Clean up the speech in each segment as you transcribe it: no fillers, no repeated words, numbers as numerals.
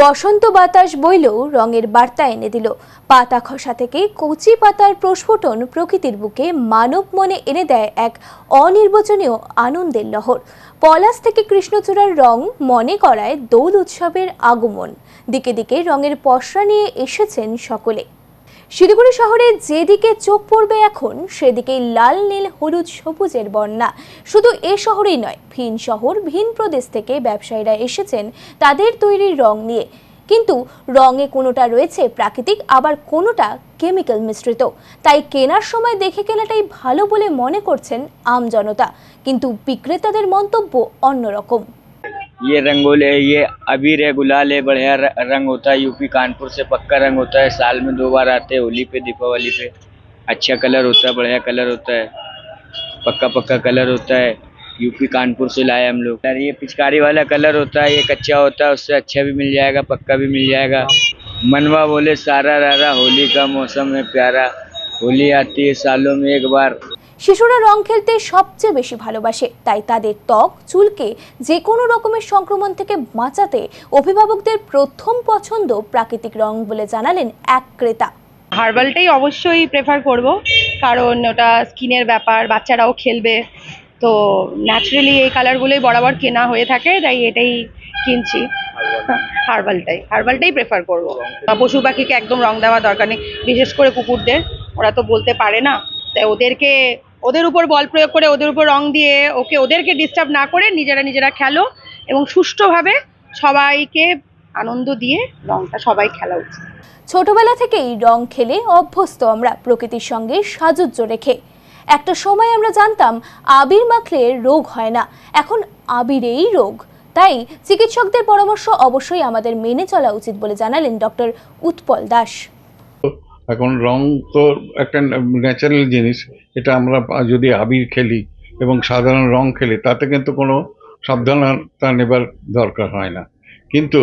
বসন্ত বাতাস বইলেও রঙের বার্তা এনে দিল। পাতা খসা থেকে কচি পাতার প্রস্ফুটন প্রকৃতির বুকে মানব মনে এনে দেয় এক অনির্বচনীয় আনন্দের লহর। পলাশ থেকে কৃষ্ণচূড়ার রং মনে করায় দোল উৎসবের আগমন। দিকে দিকে রঙের পসরা নিয়ে এসেছেন সকলে। শিলিগুড়ি শহরে যেদিকে চোখ পড়বে এখন সেদিকেই লাল নীল হলুদ সবুজের বন্যা। শুধু এ শহরেই নয়, ভিন শহর ভিন প্রদেশ থেকে ব্যবসায়ীরা এসেছেন তাদের তৈরি রং নিয়ে। কিন্তু রঙে কোনোটা রয়েছে প্রাকৃতিক, আবার কোনোটা কেমিক্যাল মিশ্রিত। তাই কেনার সময় দেখে কেনাটাই ভালো বলে মনে করছেন আমজনতা, কিন্তু বিক্রেতাদের মন্তব্য অন্যরকম। ये रंगोली है, ये अबीर है, गुलाल है, बढ़िया रंग होता है। यूपी कानपुर से पक्का रंग होता है। साल में 2 बार आते हैं, होली पे दीपावली पे। अच्छा कलर होता है, बढ़िया कलर होता है, पक्का कलर होता है। यूपी कानपुर से लाए हम लोग। ये पिचकारी वाला कलर होता है, ये कच्चा होता है, उससे अच्छा भी मिल जाएगा, पक्का भी मिल जाएगा। मनवा बोले सारा रारा, होली का मौसम है प्यारा। होली आती है सालों में एक बार। শিশুরা রং খেলতে সবচেয়ে বেশি ভালোবাসে, তাই তাদের ত্বক চুলকে যে কোনো রকমের সংক্রমণ থেকে বাঁচাতে অভিভাবকদের প্রথম পছন্দ প্রাকৃতিক রং বলে জানালেন এক ক্রেতা। হার্বালটাই অবশ্যই প্রেফার করব, কারণ ওটা স্কিনের ব্যাপার, বাচ্চারাও খেলবে, তো ন্যাচারালি এই কালারগুলোই বরাবর কেনা হয়ে থাকে, তাই এটাই কিনছি। হার্বালটাই প্রেফার করব। পশু পাখিকে একদম রং দেওয়া দরকার নেই, বিশেষ করে কুকুরদের, ওরা তো বলতে পারে না, তাই ওদের উপর বল প্রয়োগ করে ওদের উপর রং দিয়ে ওদেরকে ডিস্টার্ব না করে নিজেরা খেলো এবং সুষ্ঠুভাবে সবাইকে আনন্দ দিয়ে রংটা সবাই খেলা উচিত। ছোটবেলা থেকেই রং খেলে অভ্যস্ত আমরা, প্রকৃতির সঙ্গে সাযুজ্য রেখে। একটা সময় আমরা জানতাম আবির মাখলে রোগ হয় না, এখন আবিরেই রোগ। তাই চিকিৎসকদের পরামর্শ অবশ্যই আমাদের মেনে চলা উচিত বলে জানালেন ডক্টর উৎপল দাস। এখন রং তো একটা ন্যাচারাল জিনিস, এটা আমরা যদি আবির খেলি এবং সাধারণ রং খেলি তাতে কিন্তু কোনো সাবধানতা নেবার দরকার হয় না। কিন্তু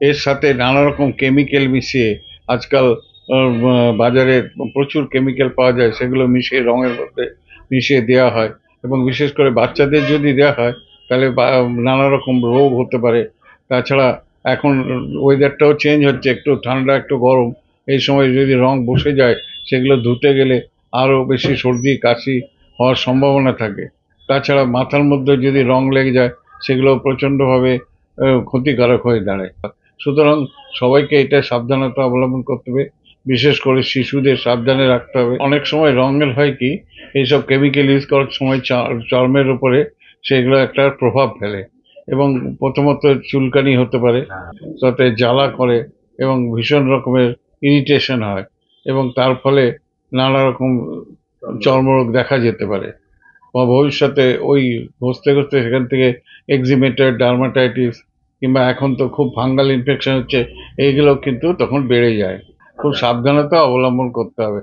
এর সাথে নানা রকম কেমিক্যাল মিশিয়ে আজকাল বাজারে প্রচুর কেমিক্যাল পাওয়া যায়, সেগুলো মিশিয়ে রঙের মধ্যে মিশিয়ে দেওয়া হয় এবং বিশেষ করে বাচ্চাদের যদি দেওয়া হয় তাহলে নানা রকম রোগ হতে পারে। তাছাড়া এখন ওয়েদারটাও চেঞ্জ হচ্ছে, একটু ঠান্ডা একটু গরম, এই সময় যদি রং বসে যায় সেগুলো ধুতে গেলে আরও বেশি সর্দি কাশি হওয়ার সম্ভাবনা থাকে। তাছাড়া মাথার মধ্যে যদি রং লেগে যায় সেগুলো প্রচণ্ডভাবে ক্ষতিকারক হয়ে দাঁড়ায়। সুতরাং সবাইকে এটা সাবধানতা অবলম্বন করতে হবে, বিশেষ করে শিশুদের সাবধানে রাখতে হবে। অনেক সময় রঙের হয় কি, এইসব কেমিক্যাল ইউজ করার সময় চর্মের উপরে সেগুলো একটা প্রভাব ফেলে এবং প্রথমত চুলকানি হতে পারে, তাতে জ্বালা করে এবং ভীষণ রকমের ইরিটেশন হয় এবং তার ফলে নানা রকম চর্মরোগ দেখা যেতে পারে। ভবিষ্যতে ওই ঘষতে সেখান থেকে এক্সিমেটার, ডার্মাটাইটিস কিংবা এখন তো খুব ফাঙ্গাল ইনফেকশন হচ্ছে, এইগুলো কিন্তু তখন বেড়ে যায়। খুব সাবধানতা অবলম্বন করতে হবে।